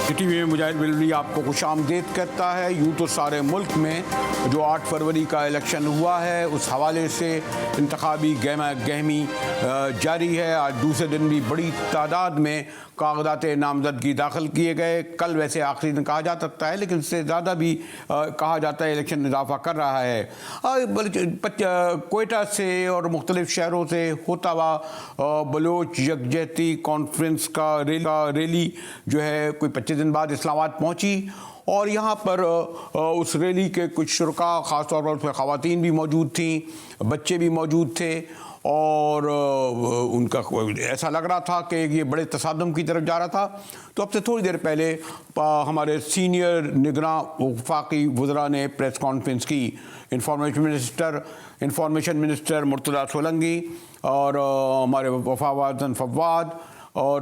City में मुजाहिद बिलवी आपको खुशामदीद कहता है। यूँ तो सारे मुल्क में जो 8 फरवरी का इलेक्शन हुआ है उस हवाले से इंतखाबी गहमा गहमी जारी है। आज दूसरे दिन भी बड़ी तादाद में कागजात नामजदगी दाखिल किए गए। कल वैसे आखिरी दिन कहा जा सकता है, लेकिन इससे ज़्यादा भी कहा जाता है इलेक्शन इजाफा कर रहा है। कोयटा से और मुख्तलिफ शहरों से होता हुआ बलोच यकजहती कॉन्फ्रेंस का रैली जो है कोई 25 दिन बाद इस्लामाबाद पहुंची और यहाँ पर उस रैली के कुछ शुरका, ख़ास तौर पर उसमें ख़वातीन भी मौजूद थीं, बच्चे भी मौजूद थे और उनका ऐसा लग रहा था कि ये बड़े तसादम की तरफ जा रहा था। तो अब से थोड़ी देर पहले हमारे सीनियर निगरां वफाकी वज़रा ने प्रेस कॉन्फ्रेंस की। इंफॉर्मेशन मिनिस्टर मुर्तज़ा सोलंकी और हमारे वफावाजन फवाद और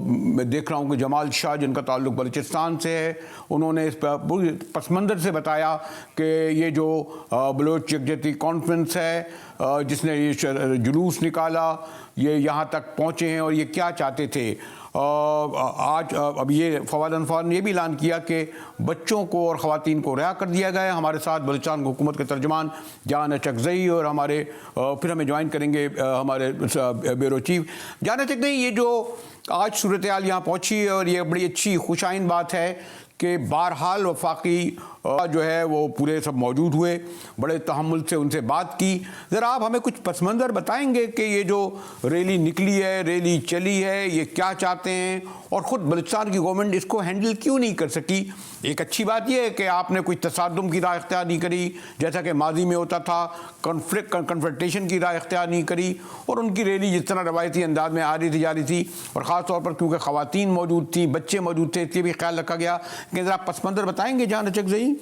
मैं देख रहा हूँ कि जमाल शाह जिनका ताल्लुक़ बलूचिस्तान से है, उन्होंने इस पूरी पस मंज़र से बताया कि ये जो बलोच यकजहती कॉन्फ्रेंस है जिसने ये जुलूस निकाला, ये यहाँ तक पहुँचे हैं और ये क्या चाहते थे। आज अब ये फवाद अनफार ने ये भी ऐलान किया कि बच्चों को और ख़वातीन को रिहा कर दिया गया है। हमारे साथ बलूचिस्तान हुकूमत के तर्जुमान जान अचकज़ई और हमारे फिर हमें ज्वाइन करेंगे हमारे ब्यूरो चीफ जान अचकज़ई। ये जो आज सूरत हाल यहाँ पहुँची और ये बड़ी अच्छी खुशाइन बात है कि बहरहाल वफाकी जो है वो पूरे सब मौजूद हुए, बड़े तहम्मुल से उनसे बात की। ज़रा आप हमें कुछ पस मंज़र बताएंगे कि ये जो रैली निकली है, रैली चली है, ये क्या चाहते हैं और ख़ुद बलूचिस्तान की गवर्नमेंट इसको हैंडल क्यों नहीं कर सकी। एक अच्छी बात यह है कि आपने कोई तसादुम की राह इख्तियार नहीं करी जैसा कि माजी में होता था, कन्फ्रंटेशन की राह इख्तियार नहीं करी और उनकी रैली जिस तरह रवायती अंदाज में आ रही थी जा रही थी और ख़ास तौर पर क्योंकि ख़वातीन मौजूद थी, बच्चे मौजूद थे, इसलिए भी ख्याल रखा गया। कि ज़रा पस मंज़र बताएंगे जान अचकज़ई।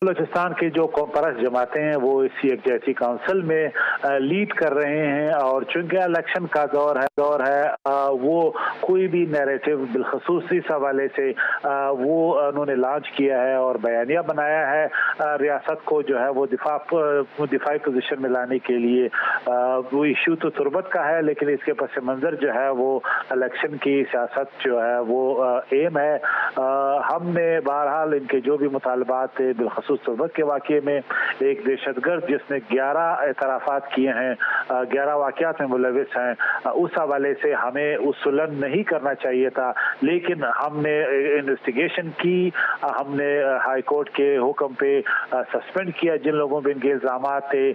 बलूचिस्तान की जो कौमपरस्त जमातें हैं वो इस यकजहती काउंसिल में लीड कर रहे हैं और चूंकि इलेक्शन का दौर है वो कोई भी नैरेटिव बिलखसूस इस हवाले से वो उन्होंने लॉन्च किया है और बयानिया बनाया है रियासत को जो है वो दिफाई पोजीशन में लाने के लिए। वो इशू तो तुरबत का है, लेकिन इसके पस मंज़र जो है वो इलेक्शन की सियासत जो है वो एम है। हमने बहरहाल इनके जो भी मुतालबात थे बिलखसूस तुर्बत के वाक़े में एक दहशतगर्द जिसने 11 एतराफ़ात किए हैं, 11 वाक़यात में मुलविस हैं, उस हवाले से हमें उसूलन नहीं करना चाहिए था, लेकिन हमने इन्वेस्टिगेशन की, हमने हाई कोर्ट के हुक्म पे सस्पेंड किया जिन लोगों पे इनके इल्ज़ामात थे।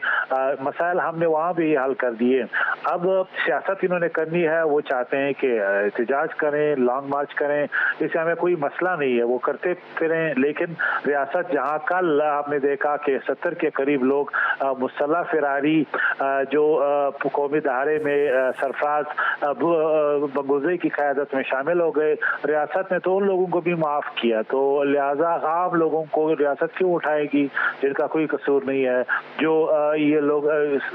मसाइल हमने वहाँ भी हल कर दिए। अब सियासत इन्होंने करनी है, वो चाहते हैं कि एहतजाज करें, लॉन्ग मार्च करें, इससे हमें कोई मसला नहीं है, वो करते फिरें। लेकिन रियासत जहाँ कल आपने देखा कि 70 के करीब लोग मुसल्लह फिरारी जो कौमी दहाड़े में सरफराज बंगोज़ई की क़यादत में शामिल हो गए, रियासत ने तो उन लोगों को भी माफ़ किया। तो लिहाजा आम लोगों को रियासत क्यों उठाएगी जिनका कोई कसूर नहीं है, जो ये लोग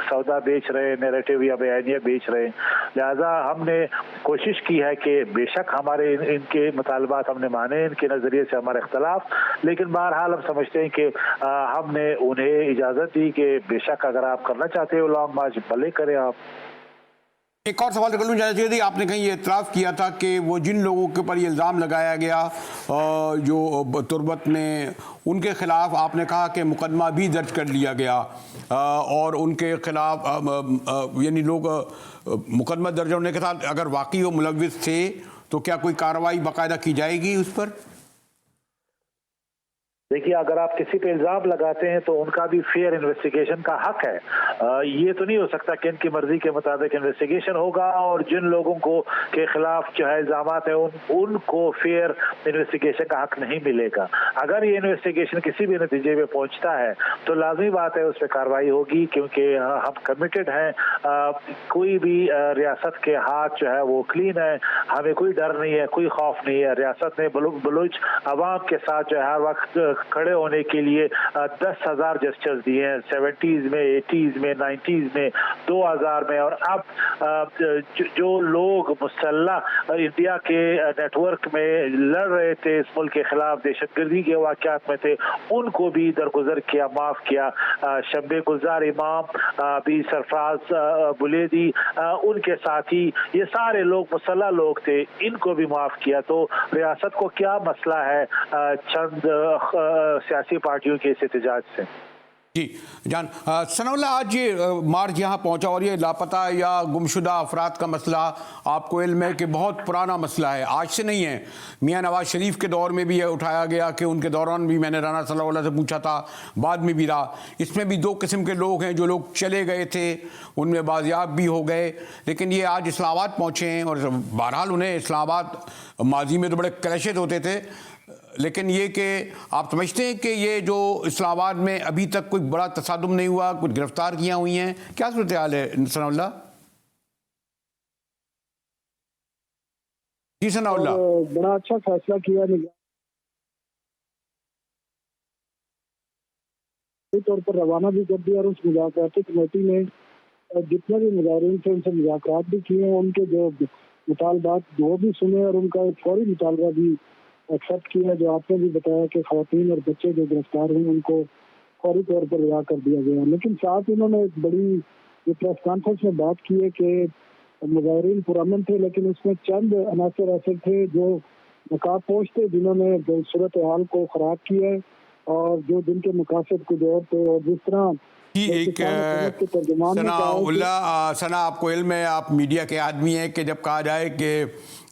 सौदा बेच रहे, नैरेटिव या बयानिया बेच रहे। लिहाजा हमने कोशिश की है कि बेशक हमारे इनके मुतालबात हमने माने, इनके नज़रिए से हमारे इख्तलाफ, लेकिन बहरहाल हम समझते हैं कि हमने उन्हें इजाज़त दी कि बेशक अगर आप करना चाहते हो लॉन्ग मार्च भले करें आप। एक और सवाल कर लूँ जाना चाहिए, आपने कहीं ये इतराफ़ किया था कि वो जिन लोगों के ऊपर ये इल्ज़ाम लगाया गया जो तुर्बत में, उनके ख़िलाफ़ आपने कहा कि मुकदमा भी दर्ज कर लिया गया और उनके ख़िलाफ़ यानी लोग मुकदमा दर्ज होने के साथ अगर वाकई वो मुलविस थे तो क्या कोई कार्रवाई बाकायदा की जाएगी उस पर? देखिए, अगर आप किसी पे इल्ज़ाम लगाते हैं तो उनका भी फेयर इन्वेस्टिगेशन का हक है। ये तो नहीं हो सकता कि इनकी मर्जी के मुताबिक इन्वेस्टिगेशन होगा और जिन लोगों को के खिलाफ जो है इल्ज़ामात है उनको फेयर इन्वेस्टिगेशन का हक नहीं मिलेगा। अगर ये इन्वेस्टिगेशन किसी भी नतीजे में पहुंचता है तो लाजमी बात है उस पर कार्रवाई होगी, क्योंकि हम कमिटेड हैं। कोई भी रियासत के हाथ जो है वो क्लीन है, हमें कोई डर नहीं है, कोई खौफ नहीं है। रियासत ने बलूच अवाम के साथ जो है हर वक्त खड़े होने के लिए 10,000 जेस्चर्स दिए हैं, 70s में, 80s में, 90s में, 2000 में, और अब जो लोग मुसल्लह इंडिया के नेटवर्क में लड़ रहे थे इस मुल्क के खिलाफ, दहशतगर्दी के वाक़यात में थे, उनको भी दरगुजर किया, माफ़ किया। शब्बे गुलजार इमाम भी, सरफराज बुलेदी, उनके साथी, ये सारे लोग मुसल्लह लोग थे, इनको भी माफ़ किया। तो रियासत को क्या मसला है चंद सियासी पार्टियों के इस एहतजाज से? जी जान सनाउल्लाह, आज ये मार्च यहाँ पहुँचा और ये लापता या गुमशुदा अफराद का मसला आपको इल्म है कि बहुत पुराना मसला है, आज से नहीं है। मियाँ नवाज शरीफ के दौर में भी ये उठाया गया कि उनके दौरान भी मैंने राना सलाउल्लाह से पूछा था, बाद में भी रहा। इसमें भी दो किस्म के लोग हैं, जो लोग चले गए थे उनमें बाजियाब भी हो गए, लेकिन ये आज इस्लामाबाद पहुँचे हैं और बहरहाल उन्हें इस्लामाबाद माजी में तो बड़े क्लैशेज होते थे, लेकिन ये कि आप समझते हैं कि ये जो इस्लामाबाद में अभी तक कोई बड़ा तसादुम नहीं हुआ, कुछ गिरफ्तार किया हुई हैं, क्या सूरत हाल है सनाउल्लाह? जी सनाउल्लाह। बड़ा अच्छा फैसला किया तौर पर रवाना भी कर दिया, और उस मुज़ाकराती कमेटी ने जितने भी मुजाहिरीन थे उनसे मुज़ाकरात भी किए, उनके जो मुतालबात वो भी सुने और उनका एक फौरी मुतालबा भी एक्सेप्ट किया, जो आपने भी बताया कि ख़वातीन और बच्चे जो गिरफ्तार हुए उनको फौरी तौर पर रिहा कर दिया गया। लेकिन साथ उन्होंने एक बड़ी प्रेस कॉन्फ्रेंस में बात की है कि मुजाहिरीन पुरअमन थे, लेकिन उसमें चंद अनासर ऐसे थे जो नकाबपोश थे, जिन्होंने सूरत हाल को ख़राब किया है और जो जिनके मकासद कुछ और थे। और जिस तरह एक सना, आपको इल्म है, आप मीडिया के आदमी हैं, कि जब कहा जाए कि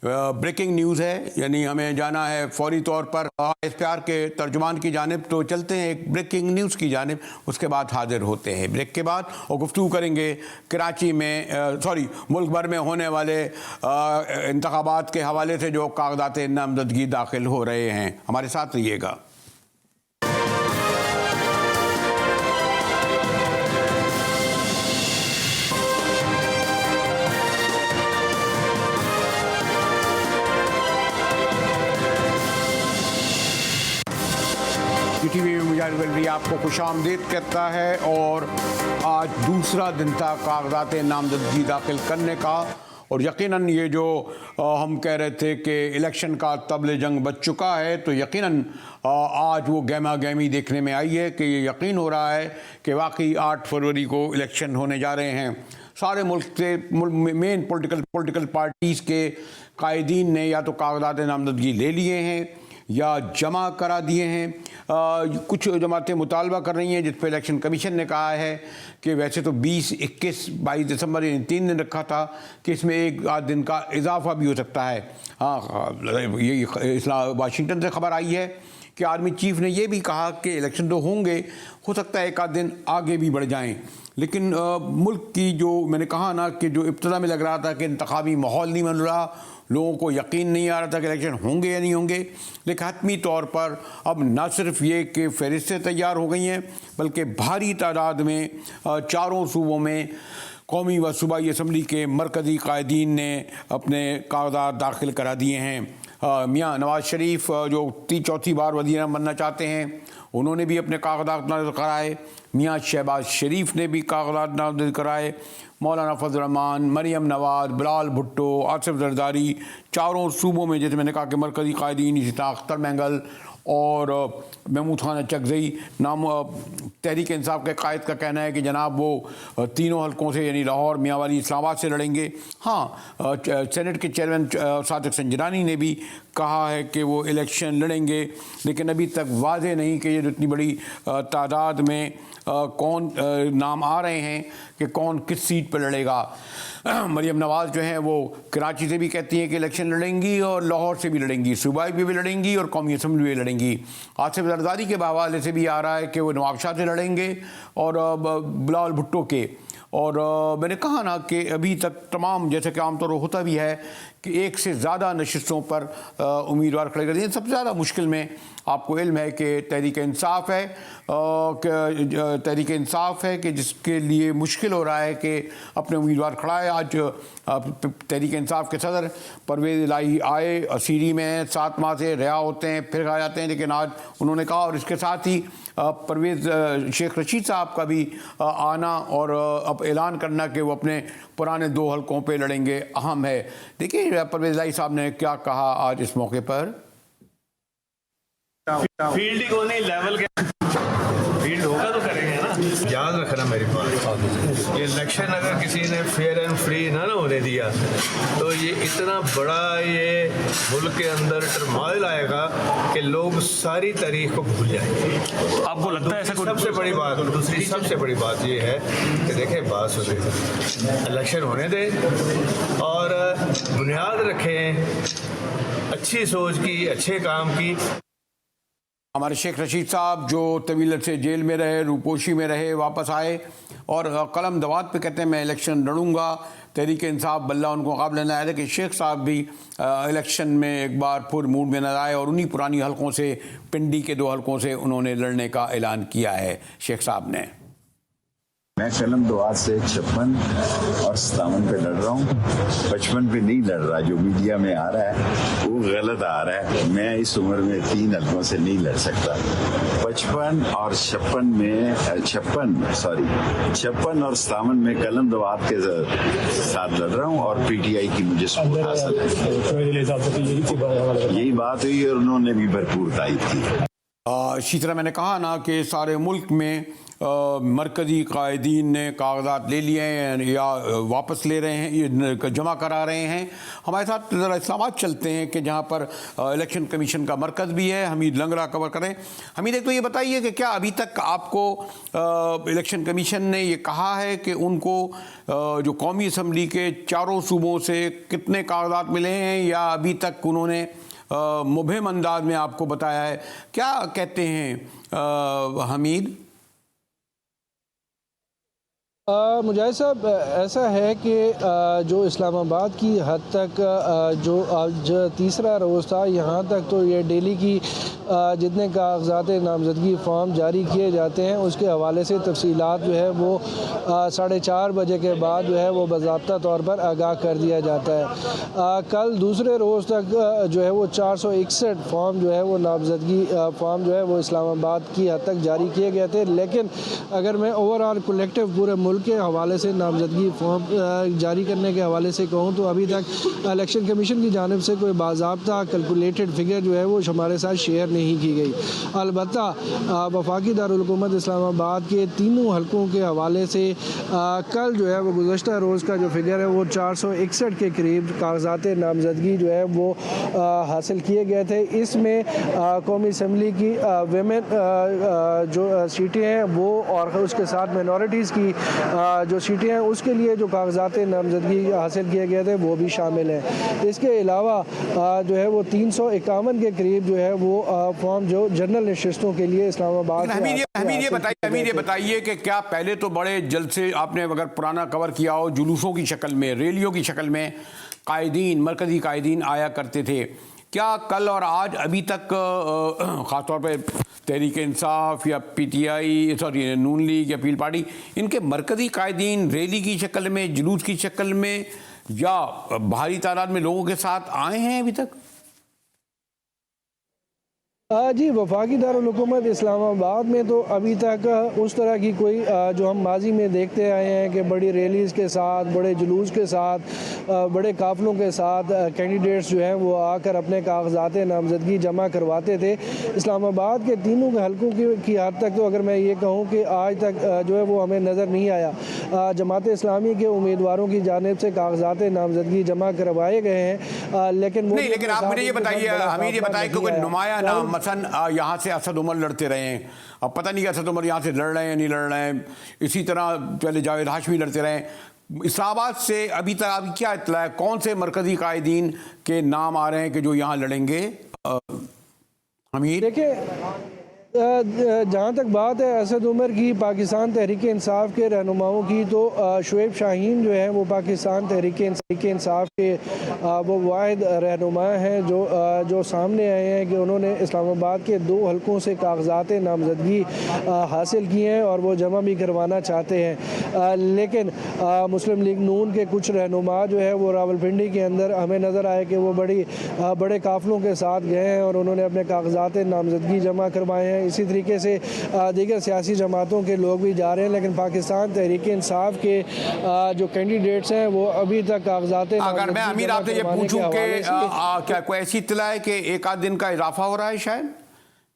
ब्रेकिंग न्यूज़ है, यानी हमें जाना है फौरी तौर पर SPR के तर्जुमान की जानिब, तो चलते हैं एक ब्रेकिंग न्यूज़ की जानिब, उसके बाद हाजिर होते हैं ब्रेक के बाद और गुफ्तगू करेंगे कराची में मुल्क भर में होने वाले इंतखाबात के हवाले से जो कागजात नामजदगी दाखिल हो रहे हैं। हमारे साथ रहिएगा। टीवी में मुजाहिद गलरी आपको खुशामदीद कहता है और आज दूसरा दिन था कागजात नामजदगी दाखिल करने का, और यकीनन ये जो हम कह रहे थे कि इलेक्शन का तबले जंग बच चुका है, तो यकीनन आज वो गहमा गहमी देखने में आई है कि ये यकीन हो रहा है कि वाकई 8 फरवरी को इलेक्शन होने जा रहे हैं। सारे मुल्क से मेन पॉलिटिकल पार्टीज़ के कायदीन ने या तो कागजात नामजदगी ले लिए हैं या जमा करा दिए हैं। कुछ जमातें मुतालबा कर रही हैं, जिस पर इलेक्शन कमीशन ने कहा है कि वैसे तो 20, 21, 22 दिसंबर इन 3 दिन रखा था कि इसमें एक आध दिन का इजाफा भी हो सकता है। ये वाशिंगटन से खबर आई है कि आर्मी चीफ ने यह भी कहा कि इलेक्शन तो होंगे, हो सकता है एक आध दिन आगे भी बढ़ जाएं, लेकिन मुल्क की जो मैंने कहा ना कि जो इब्तदा में लग रहा था कि इंतखाबी माहौल नहीं बन रहा, लोगों को यकीन नहीं आ रहा था कि इलेक्शन होंगे या नहीं होंगे, लेकिन हतमी तौर पर अब न सिर्फ ये कि फहरिस्तें तैयार हो गई हैं, बल्कि भारी तादाद में चारों सूबों में कौमी व सूबाई असम्बली के मरकज़ी कायदीन ने अपने कागजात दाखिल करा दिए हैं। मियाँ नवाज शरीफ जो चौथी बार वज़ीर आज़म बनना चाहते हैं, उन्होंने भी अपने कागजात नाज़िल कराए। मियाँ शहबाज शरीफ ने भी कागजात नाज़िल कराए। मौलाना फजल रहमान, मरियम नवाज, बिलाल भुट्टो, आसिफ जरदारी, चारों सूबों में जैसे मैंने कहा कि मरकज़ी कायदीन, इसी तरह अख्तर मैंगल और महमूद खान चकजई नाम तहरीक इंसाफ के कायद का कहना है कि जनाब वो तीनों हलकों से यानी लाहौर, मियांवाली, इस्लामाबाद से लड़ेंगे। हाँ, सेनेट के चेयरमैन सादिक संजरानी ने भी कहा है कि वो इलेक्शन लड़ेंगे, लेकिन अभी तक वाज़ेह नहीं कि ये इतनी बड़ी तादाद में कौन नाम आ रहे हैं कि कौन किस सीट पर लड़ेगा। मरियम नवाज़ जो हैं वो कराची से भी कहती हैं कि इलेक्शन लड़ेंगी और लाहौर से भी लड़ेंगी, सूबाई भी लड़ेंगी और कौमी असम्बली भी लड़ेंगी। आसिफ जरदारी के हवाले से भी आ रहा है कि वो नवाबशाह से लड़ेंगे और बिलाल भुट्टो के। और मैंने कहा ना कि अभी तक तमाम, जैसे कि आमतौर पर होता भी है कि एक से ज़्यादा नशिस्तों पर उम्मीदवार खड़े कर दिए। सबसे ज़्यादा मुश्किल में आपको इल्म है कि तहरीक इंसाफ है, कि जिसके लिए मुश्किल मुश्किल हो रहा है कि अपने उम्मीदवार खड़ा है। आज तहरीक इंसाफ के सदर परवेज़ इलाही आए, असीरी में 7 माह से रिहा होते हैं, फिर आ जाते हैं, लेकिन आज उन्होंने कहा, और इसके साथ ही परवेज़ शेख रशीद साहब का भी आना और अब ऐलान करना कि वो अपने पुराने 2 हलकों पे लड़ेंगे अहम है। देखिए परवेज़ इलाही साहब ने क्या कहा आज इस मौके पर। फील्ड ही को नहीं, लेवल के फील्ड होगा तो करेंगे ना। याद रखना मेरी बात, ये इलेक्शन अगर किसी ने फेयर एंड फ्री ना होने दिया तो ये इतना बड़ा ये मुल्क के अंदर टर्मोइल आएगा कि लोग सारी तारीख को भूल जाएंगे। आपको लगता है ऐसा? सबसे बड़ी बात, दूसरी सबसे बड़ी बात ये है कि देखें, बात सुन इलेक्शन होने दें और बुनियाद रखें अच्छी सोच की, अच्छे काम की। हमारे शेख रशीद साहब जो तवील से जेल में रहे, रूपोशी में रहे, वापस आए और कलम दवात पे कहते हैं मैं इलेक्शन लड़ूंगा। तहरीक इंसाफ बल्ला उनको मुकाबले न आया, लेकिन शेख साहब भी इलेक्शन में एक बार फिर मूड में नजर आए और उन्हीं पुरानी हलकों से, पिंडी के 2 हलकों से उन्होंने लड़ने का ऐलान किया है शेख साहब ने। मैं कलम दुआत से 56 और 57 पे लड़ रहा हूँ, 55 पे नहीं लड़ रहा। जो मीडिया में आ रहा है वो गलत आ रहा है। मैं इस उम्र में 3 हलकों से नहीं लड़ सकता। 55 और 56 में 56 और 57 में कलम दुआत के साथ लड़ रहा हूँ और पीटीआई की मुझे सपोर्ट हासिल है। यही बात हुई और उन्होंने भी भरपूर तायद की। इसी तरह मैंने कहा ना कि सारे मुल्क में मरकज़ी कायदीन ने कागजात ले लिए हैं या वापस ले रहे हैं, ये जमा करा रहे हैं। हमारे साथ ज़रा इस्लामाबाद चलते हैं कि जहाँ पर इलेक्शन कमीशन का मरकज़ भी है। हमीद लंगरा कवर करें। हमीद, एक तो ये बताइए कि क्या अभी तक आपको इलेक्शन कमीशन ने ये कहा है कि उनको जो कौमी असम्बली के 4 सूबों से कितने कागजात मिले हैं, या अभी तक उन्होंने मुबहम अंदाज में आपको बताया है? क्या कहते हैं हमीद? मुजाहिद साहब, ऐसा है कि जो इस्लामाबाद की हद तक जो आज तीसरा रोज़ था, यहाँ तक तो ये डेली की जितने कागजात नामजदगी फॉर्म जारी किए जाते हैं उसके हवाले से तफसीलात जो है वो 4:30 बजे के बाद जो है वो बाज़ाब्ता तौर पर आगाह कर दिया जाता है। कल दूसरे रोज़ तक जो है वो 461 फॉर्म जो है वो नामजदगी फॉर्म जो है वो इस्लामाबाद की हद तक जारी किए गए थे। लेकिन अगर मैं ओवरऑल कलेक्टिव पूरे मुल्क के हवाले से नामजदगी फॉर्म जारी करने के हवाले से कहूँ तो अभी तक इलेक्शन कमीशन की जानिब से कोई बाज़ाब्ता कैलकुलेटेड फिगर जो है वो हमारे साथ शेयर नहीं की गई। अलबत्ता वफाकी दारुल हुकूमत इस्लामाबाद के 3 हलकों के हवाले से कल जो है वो गुज़श्ता रोज़ का जो फिगर है वो 461 के करीब कागजात नामजदगी जो है वो हासिल किए गए थे। इसमें कौमी असम्बली की वेमेन जो सीटें हैं वो और उसके साथ माइनॉरिटीज़ की जो सीटें हैं उसके लिए जो कागजात नामजदगी हासिल किए गए थे वो भी शामिल हैं। इसके अलावा जो है वो 351 के करीब जो है वो फॉर्म जो जनरल नशिस्तों के लिए इस्लामाबाद। हमीद ये बताइए कि क्या पहले तो बड़े जलसे आपने अगर पुराना कवर किया हो, जुलूसों की शक्ल में, रैलियों की शक्ल में कायदीन, मरकज़ी कायदीन आया करते थे, क्या कल और आज अभी तक ख़ासतौर पर तहरीक इंसाफ या पीटीआई नून लीग या पीपल पार्टी, इनके मरकज़ी कायदीन रैली की शक्ल में, जुलूस की शक्ल में या भारी तादाद में लोगों के साथ आए हैं अभी तक? जी, वफाकी दारुल हुकूमत इस्लामाबाद में तो अभी तक उस तरह की कोई जो हम माजी में देखते आए हैं कि बड़ी रैलीज़ के साथ, बड़े जुलूस के साथ, बड़े काफ़िलों के साथ कैंडिडेट्स जो हैं वो आकर अपने कागजात नामजदगी जमा करवाते थे। इस्लामाबाद के 3 हलकों की हद तक तो अगर मैं ये कहूँ कि आज तक जो है वो हमें नज़र नहीं आया। जमात इस्लामी के उम्मीदवारों की जानिब से कागजात नामजदगी जमा करवाए गए हैं, लेकिन आप मुझे ये बताइए, हमें ये बताइए क्योंकि नुमाया नाम मसन यहाँ से असद उमर लड़ते रहे हैं, अब पता नहीं कि असद उमर यहाँ से लड़ रहे हैं नहीं लड़ रहे हैं। इसी तरह पहले जावेद हाशमी लड़ते रहे। इस्लामाबाद से अभी तक अभी क्या इत्तला है, कौन से मरकज़ी कायदीन के नाम आ रहे हैं कि जो यहाँ लड़ेंगे? हमीद, देखिए जहाँ तक बात है असद उमर की पाकिस्तान तहरीक इंसाफ के रहनुमाओं की, तो शुएब शाहीन जो है वो पाकिस्तान तहरीक इंसाफ के वो वाहिद रहनुमा हैं जो सामने आए हैं कि उन्होंने इस्लामाबाद के 2 हलकों से कागजात नामजदगी हासिल किए हैं और वो जमा भी करवाना चाहते हैं। लेकिन मुस्लिम लीग नून के कुछ रहनुमा जो है वो रावलपिंडी के अंदर हमें नज़र आए कि वो बड़े काफ़िलों के साथ गए हैं और उन्होंने अपने कागजात नामजदगी जमा करवाए हैं। इसी तरीके से दीगर सियासी जमातों के लोग भी जा रहे हैं, लेकिन पाकिस्तान तहरीक इंसाफ के जो कैंडिडेट्स हैं वो अभी तक कागजात। अगर मैं अमीर आपसे ये पूछूं कि क्या कोई ऐसी इत्तला है कि 1 आध दिन का इजाफा हो रहा है शायद,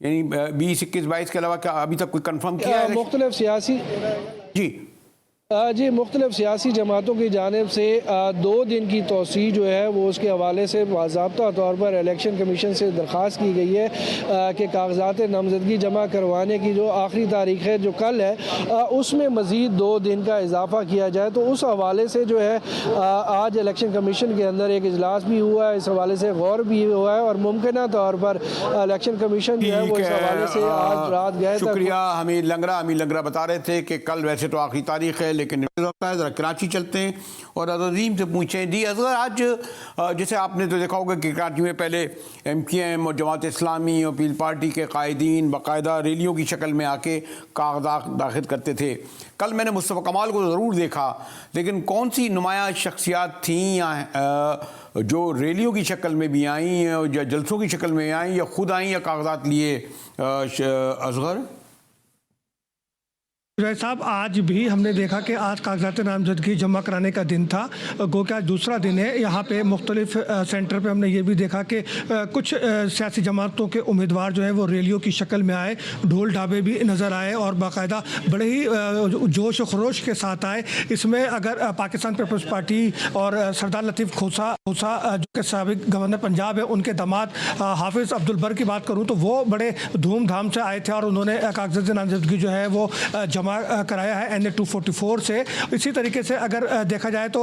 यानी 20, 21, 22 के अलावा क्या अभी तक कोई कंफर्म किया है? मुख्तलिफ सियासी मुख्तलिफ सियासी जमातों की जानिब से 2 दिन की तोसी जो है वो उसके हवाले से बाज़ाब्ता तौर पर इलेक्शन कमीशन से दरख्वास्त की गई है कि कागजात नामजदगी जमा करवाने की जो आखिरी तारीख है जो कल है उसमें मज़ीद 2 दिन का इजाफा किया जाए। तो उस हवाले से जो है आज इलेक्शन कमीशन के अंदर एक इजलास भी हुआ है, इस हवाले से गौर भी हुआ है और मुमकिन तौर पर इलेक्शन कमीशन जो है वो इस हवाले से आज रात गए। शुक्रिया। हमीद लंगरा बता रहे थे कि कल वैसे तो आखिरी तारीख है, लेकिन होता है। ज़रा कराची चलते हैं और अज़ीम से पूछें। जी असगर, आज जैसे आपने तो देखा होगा कि कराची में पहले MKM और जमात इस्लामी और पीपल पार्टी के कायदीन बाकायदा रैलियों की शक्ल में आके कागजात दाखिल करते थे। कल मैंने मुस्तफ़ा कमाल को ज़रूर देखा, लेकिन कौन सी नुमाया शख्सियात थीं या जो रैलियों की शक्ल में भी आई या जलसों की शक्ल में आई या खुद आई या कागजात लिए? असगर साहब, आज भी हमने देखा कि आज कागजात नामजदगी जमा कराने का दिन था, गो कि आज दूसरा दिन है। यहाँ पे मुख्तलिफ सेंटर पे हमने ये भी देखा कि कुछ सियासी जमातों के उम्मीदवार जो है वो रैलियों की शक्ल में आए, ढोल ढाबे भी नज़र आए और बाकायदा बड़े ही जोश व खरोश के साथ आए। इसमें अगर पाकिस्तान पीपल्स पार्टी और सरदार लतीफ़ खोसा जो कि साबिक गवर्नर पंजाब है, उनके दामाद हाफिज़ अब्दुल बर की बात करूँ तो वो बड़े धूमधाम से आए थे और उन्होंने कागजात नामजदगी जो है वो जमा कराया है NA 244 से। इसी तरीके से अगर देखा जाए तो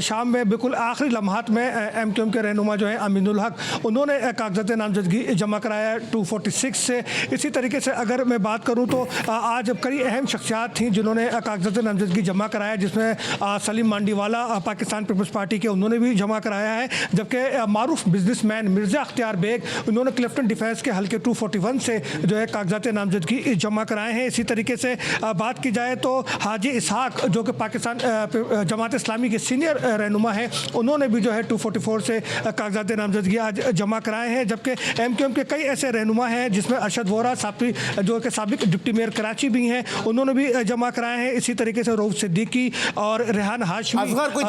शाम में बिल्कुल आखिरी लम्हात में MKM के रहनुमा जो है अमीनुल हक, उन्होंने कागजात नामजदगी जमा कराया है 246 से। इसी तरीके से अगर मैं बात करूं तो आज कई अहम शख्सियात थीं जिन्होंने कागजात नामजदगी जमा कराया, जिसमें सलीम मांडीवाला पाकिस्तान पीपल्स पार्टी के, उन्होंने भी जमा कराया है। जबकि मारूफ बिजनेसमैन मिर्ज़ा अख्तियार बेग, उन्होंने क्लिफ्टन डिफेंस के हल्के 241 से जो है कागजात नामजदगी जमा कराए हैं। इसी तरीके से बात की जाए तो हाजी इसहाक जो कि पाकिस्तान जमात इस्लामी के सीनियर रहनुमा हैं, उन्होंने भी जो है 244 से कागजात नामजदगी आज जमा कराए हैं। जबकि MKM के कई ऐसे रहनुमा हैं जिसमें अरशद वोरा जो कि साबिक डिप्टी मेयर कराची भी हैं, उन्होंने भी जमा कराए हैं। इसी तरीके से रऊफ सिद्दीकी और रेहान हाशमी। असगर, कोई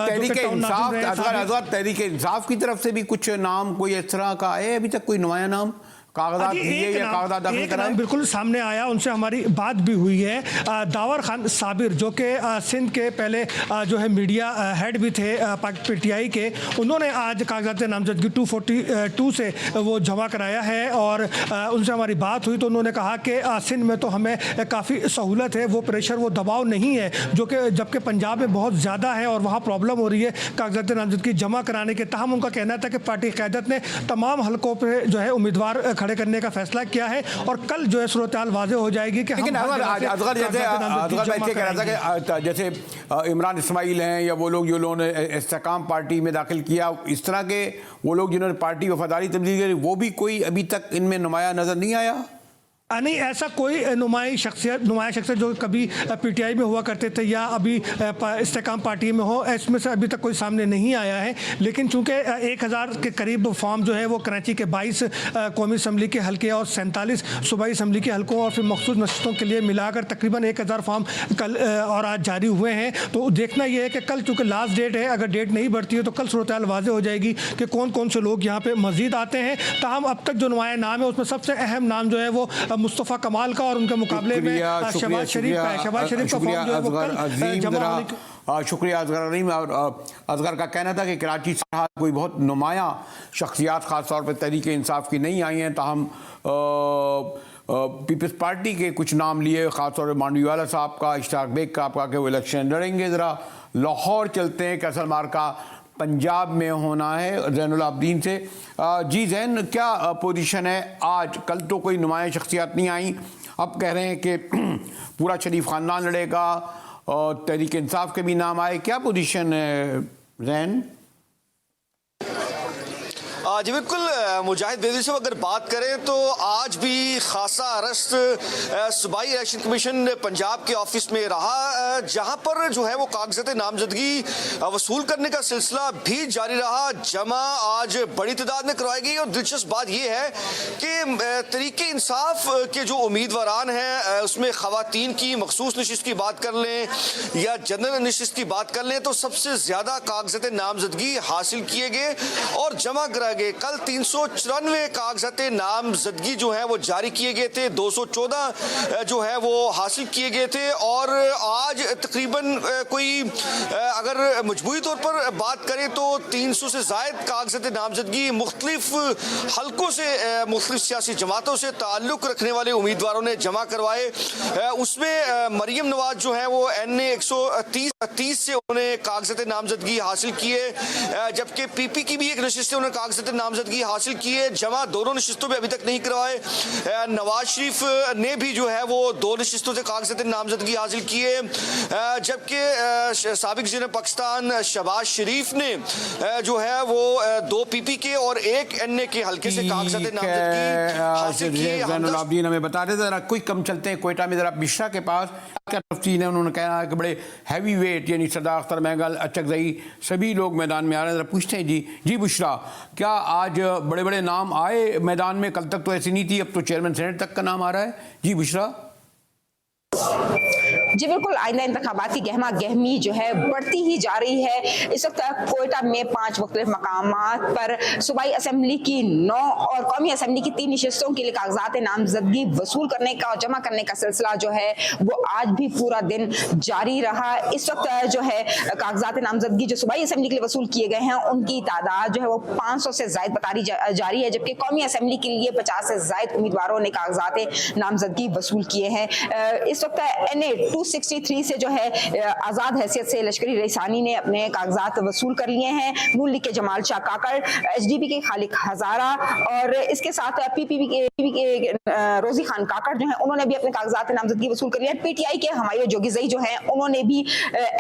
तहरीक इंसाफ की तरफ से भी कुछ नाम कोई इस तरह का है अभी तक, कोई नुमाया नाम कागजात दिए या कागजात दाखिल कराए? बिल्कुल सामने आया, उनसे हमारी बात भी हुई है। दावर खान साबिर जो कि सिंध के पहले जो है मीडिया हेड भी थे PTI के, उन्होंने आज कागजात नामजदगी 242 से वो जमा कराया है और उनसे हमारी बात हुई तो उन्होंने कहा कि सिंध में तो हमें काफ़ी सहूलत है, वो प्रेशर वो दबाव नहीं है जो कि जबकि पंजाब में बहुत ज़्यादा है और वहाँ प्रॉब्लम हो रही है कागजात नामजदगी जमा कराने के। ताहम उनका कहना था कि पार्टी क़यादत ने तमाम हल्कों पर जो है उम्मीदवार खड़े करने का फैसला किया है और कल जो है सूरत-ए-हाल वाज़ेह हो जाएगी कि लेकिन जैसे इमरान इस्माइल हैं या वो लोग जो लोगों ने इस्तेकाम पार्टी में दाखिल किया, इस तरह के वो लोग जिन्होंने पार्टी वफादारी तब्दील करी, वो भी कोई अभी तक इनमें नुमाया नज़र नहीं आया? नहीं, ऐसा कोई नुमाया शख्सियत जो कभी PTI में हुआ करते थे या अभी इस्तेकाम पार्टी में हो, इसमें से अभी तक कोई सामने नहीं आया है। लेकिन चूंकि 1000 के करीब फॉर्म जो है वो कराची के 22 कौमी असम्बली के हल्के और 47 सूबाई असम्बली के हल्कों और फिर मखसूस नशस्तों के लिए मिलाकर तकरीबन 1000 फॉर्म कल और आज जारी हुए हैं। तो देखना यह है कि कल चूँकि लास्ट डेट है, अगर डेट नहीं बढ़ती है तो कल सूरत-ए-हाल वाज़ेह हो जाएगी कि कौन कौन से लोग यहाँ पर मज़ीद आते हैं। ताहम अब तक जो नुमाया नाम है उसमें सबसे अहम नाम जो है वो मुस्तफ़ा कमाल का और उनके मुकाबले में शहबाज शरीफ का फॉर्म जो है वो कल जमा होने। शुक्रिया असगर अजीम। और असगर का कहना था कि कराची से कोई बहुत नुमाया शख्सियात ख़ास तौर पर तहरीक इंसाफ की नहीं आई हैं, ताहम पीपल्स पार्टी के कुछ नाम लिए, ख़ासतौर पर मांडवीवाला साहब का, इश्ताक बेग का, आपका कि वो इलेक्शन लड़ेंगे। ज़रा लाहौर चलते हैं, कैसल मार्का पंजाब में होना है ज़ैनुल आबदीन से। जी ज़ैन, क्या पोजीशन है आज? कल तो कोई नुमाया शख्सियात नहीं आई, अब कह रहे हैं कि पूरा शरीफ ख़ानदान लड़ेगा और तहरीक इंसाफ के भी नाम आए, क्या पोजीशन है ज़ैन? जी बिल्कुल, मुजाहिद बेदरी से अगर बात करें तो आज भी खासा अरेस्ट सूबाई इलेक्शन कमीशन पंजाब के ऑफिस में रहा, जहां पर जो है वो कागजात नामजदगी वसूल करने का सिलसिला भी जारी रहा। जमा आज बड़ी तादाद में करवाई गई और दिलचस्प बात यह है कि तहरीक इंसाफ के जो उम्मीदवारान हैं उसमें खवातीन की मखसूस नशिस्त की बात कर लें या जनरल नशिस्त की बात कर लें तो सबसे ज़्यादा कागजात नामजदगी हासिल किए गए और जमा कराए गए। कल 394 कागजात नामजदगी जो है वो जारी किए गए थे, 214 जो है वो हासिल किए गए थे और आज तकरीबन कोई अगर मजबूरी तौर पर बात करें तो 300 से ज़ायद कागजात नामजदगी मुख्तलिफ हलकों से मुख्तलिफ सियासी जमातों से ताल्लुक़ रखने वाले उम्मीदवारों ने जमा करवाए। उसमें मरियम नवाज जो है वो NA 130 से उन्होंने कागजात नामजदगी हासिल किए, जबकि PP की भी एक नशिस्त से उन्होंने कागजात नामजदगी हासिल किए। जमा दोनों नशिस्तों में अभी तक नहीं करवाए। नवाज शरीफ ने भी जो है वो 2 नशिस्तों से कागजात नामजदगी हासिल किए, जबकि साबिक ज़ीन पाकिस्तान शहबाज शरीफ ने जो है वो 2 PP के और 1 NA के हल्के से कागजात नामजदगी हासिल किए। ज़ैनुल आबदीन हमें बता रहे थे, जरा कोई कम चलते हैं कोयटा में, जरा मिश्रा के पास क्या तफसील है? उन्होंने कहा कि बड़े हैवी वेट यानी सरदार अख्तर महंगल, अचकज़ई सभी लोग मैदान में आ रहे हैं। जरा पूछते हैं जी बुशरा, क्या आज बड़े बड़े नाम आए मैदान में? कल तक तो ऐसी नहीं थी, अब तो चेयरमैन सेनेट तक का नाम आ रहा है। जी बुशरा। जी बिल्कुल, आइंदा इंतखाबात की गहमा गहमी जो है बढ़ती ही जा रही है। इस वक्त कोयटा में 5 मुख्तलिफ मकामात पर सूबाई असम्बली की 9 और कौमी असम्बली की 3 नशिस्तों के लिए कागजात नामजदगी वसूल करने का और जमा करने का सिलसिला जो है वो आज भी पूरा दिन जारी रहा। इस वक्त जो है कागजात नामजदगी जो सूबाई असम्बली के लिए वसूल किए गए हैं उनकी तादाद जो है वो 500 से ज़ायद बताई जा रही है, जबकि कौमी असम्बली के लिए 50 से ज़ायद उम्मीदवारों ने कागजात नामजदगी वसूल किए हैं। इस वक्त NA 263 से जो है आज़ाद हैसियत से लश्करी रईसानी ने अपने कागजात वसूल कर लिए हैं। नून लीग के जमाल शाह काकड़, HDP के खालिक हजारा और इसके साथ PPP के रोजी खान काकड़ जो है उन्होंने भी अपने कागजात नामजदगी वसूल कर लिया है। PTI के हमायूं जोगीज़ई जो है उन्होंने भी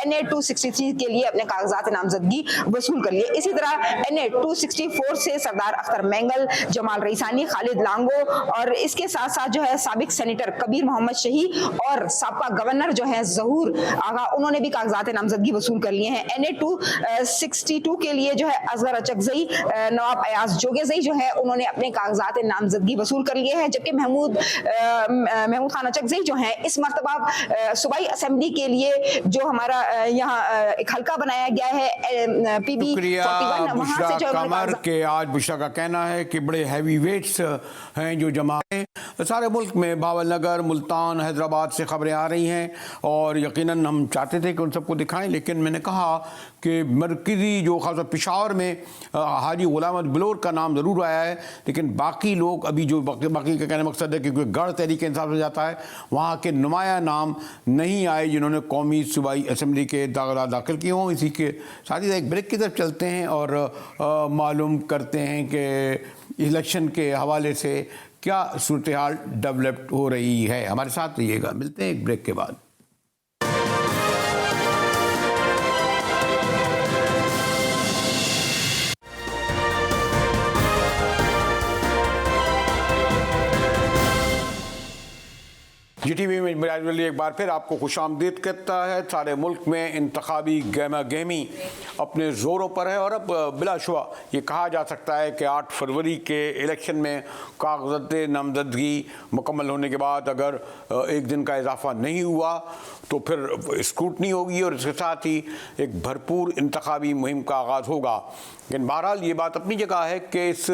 NA 263 के लिए अपने कागजात नामजदगी वसूल कर लिए। इसी तरह NA 264 से सरदार अख्तर मैंगल, जमाल रईसानी, खालिद लांगो और इसके साथ साथ जो है साबिक सेनेटर कबीर मोहम्मद शही और साबका गवर्नर जो है ज़हूर आगा, उन्होंने भी कागजात नामजदगी वसूल कर लिए हैं। NA 262 के लिए जो है असगर अचकज़ई, नवाब अयाज जोगेज़ई जो है उन्होंने अपने कागजात नामजदगी वसूल कर लिए हैं, जबकि महमूद खान अचकज़ई जो है इस मरतबा सूबाई असम्बली के लिए जो हमारा यहाँ एक हल्का बनाया गया है PB 41 वहाँ से जो कमर के आज बुशरा का कहना है कि बड़े हैवी वेट्स हैं जो जमा है। सारे मुल्क में भावल नगर, मुल्तान, हैदराबाद से खबरें आ रही हैं और यकीनन हम चाहते थे कि उन सबको दिखाएं, लेकिन मैंने कहा कि मरकज़ी जो खास पिशावर में हाजी गुलाम अहमद बलोर का नाम ज़रूर आया है, लेकिन बाकी लोग अभी जो बाकी का कहने मकसद है कि कोई गढ़ तहरीक इंसाफ से जाता है वहाँ के नुमाया नाम नहीं आए जिन्होंने कौमी सूबाई असम्बली के दाखिला दाखिल किए हों। इसी के साथ ही एक ब्रेक की तरफ चलते हैं और मालूम करते हैं कि इलेक्शन के हवाले से क्या सूरत हाल डेवलप हो रही है। हमारे साथ रहिएगा, मिलते हैं एक ब्रेक के बाद। GTV में मिराज एक बार फिर आपको खुशामदीद कहता है। सारे मुल्क में इंतखाबी गहमा गहमी अपने ज़ोरों पर है और अब बिलाशुबा ये कहा जा सकता है कि 8 फरवरी के इलेक्शन में कागजात नामजदगी मुकम्मल होने के बाद अगर एक दिन का इजाफा नहीं हुआ तो फिर स्क्रूटनी होगी और इसके साथ ही एक भरपूर इंतखाबी मुहिम का आगाज़ होगा। लेकिन बहरहाल ये बात अपनी जगह है कि इस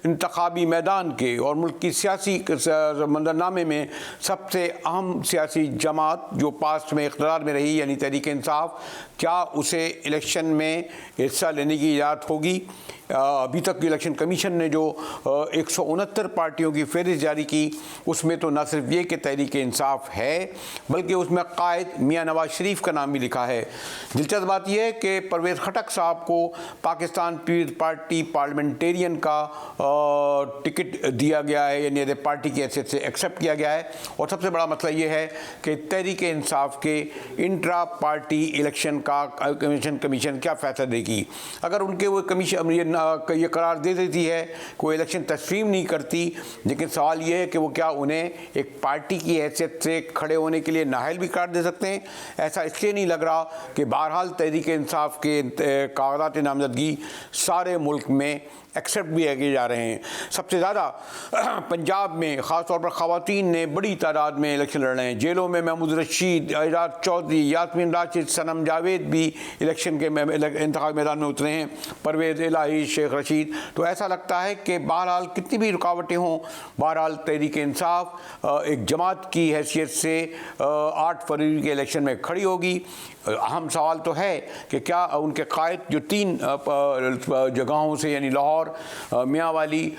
इंतखाबी मैदान के और मुल्क की सियासी मंजरनामे में सबसे अहम आम सियासी जमात जो पास्ट में इक़्तिदार में रही यानी तहरीक इंसाफ, क्या उसे इलेक्शन में हिस्सा लेने की इजाज़त होगी? अभी तक इलेक्शन कमीशन ने जो 169 पार्टियों की फहरिस्त जारी की उसमें तो न सिर्फ ये कि तहरीक इंसाफ है बल्कि उसमें कायद मियाँ नवाज शरीफ का नाम भी लिखा है। दिलचस्प बात यह है कि परवेज़ खटक साहब को पाकिस्तान पीपल्स पार्टी पार्लियामेंटेरियन का टिकट दिया गया है, यानी पार्टी की हैसियत से एक्सेप्ट किया गया है। और सबसे बड़ा मसला ये है कि तहरीक इंसाफ के इंट्रा पार्टी इलेक्शन का कमीशन क्या फ़ैसला देगी। अगर उनके वो कमीशन ये करार दे देती है कोई इलेक्शन तस्लीम नहीं करती, लेकिन सवाल ये है कि वो क्या उन्हें एक पार्टी की हैसियत से खड़े होने के लिए नाअहल भी करार दे सकते हैं। ऐसा इसलिए नहीं लग रहा कि बहरहाल तहरीक इंसाफ के कागजात नामजदगी सारे मुल्क में एक्सेप्ट भी किए जा रहे हैं। सबसे ज़्यादा पंजाब में ख़ास तौर पर ख़वातीन ने बड़ी तादाद में इलेक्शन लड़ रहे हैं। जेलों में महमूद रशीद, एजाज चौधरी, यास्मीन राशिद, सनम जावेद भी इलेक्शन के इंतखाबी मैदान में उतरे हैं, परवेज़ इलाही, शेख रशीद। तो ऐसा लगता है कि बहरहाल कितनी भी रुकावटें हों, बहरहाल तहरीक इंसाफ एक जमात की हैसियत से 8 फरवरी के इलेक्शन में खड़ी होगी। अहम सवाल तो है कि क्या उनके कायद जो 3 जगहों से यानी लाहौर, मियांवाली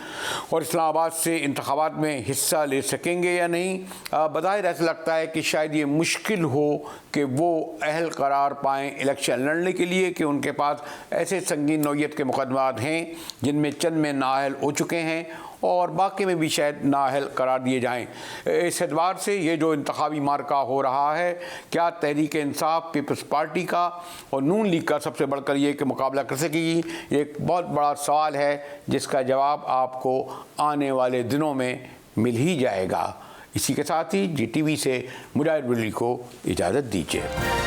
और इस्लामाबाद से इंतखाबात में हिस्सा ले सकेंगे या नहीं। बज़ाहिर ऐसा लगता है कि शायद ये मुश्किल हो कि वो अहल करार पाएँ इलेक्शन लड़ने के लिए, कि उनके पास ऐसे संगीन नौइयत के मुकदमात हैं जिनमें चंद में नाअहल हो चुके हैं और बाकी में भी शायद नाअहल करार दिए जाएं। इस एतबार से ये जो इंतखाबी मार्का हो रहा है, क्या तहरीक इंसाफ पीपल्स पार्टी का और नून लीग का सबसे बढ़कर ये कि मुकाबला कर सकेगी, एक बहुत बड़ा सवाल है जिसका जवाब आपको आने वाले दिनों में मिल ही जाएगा। इसी के साथ ही GTV से मुजाहिद बरेलवी को इजाज़त दीजिए।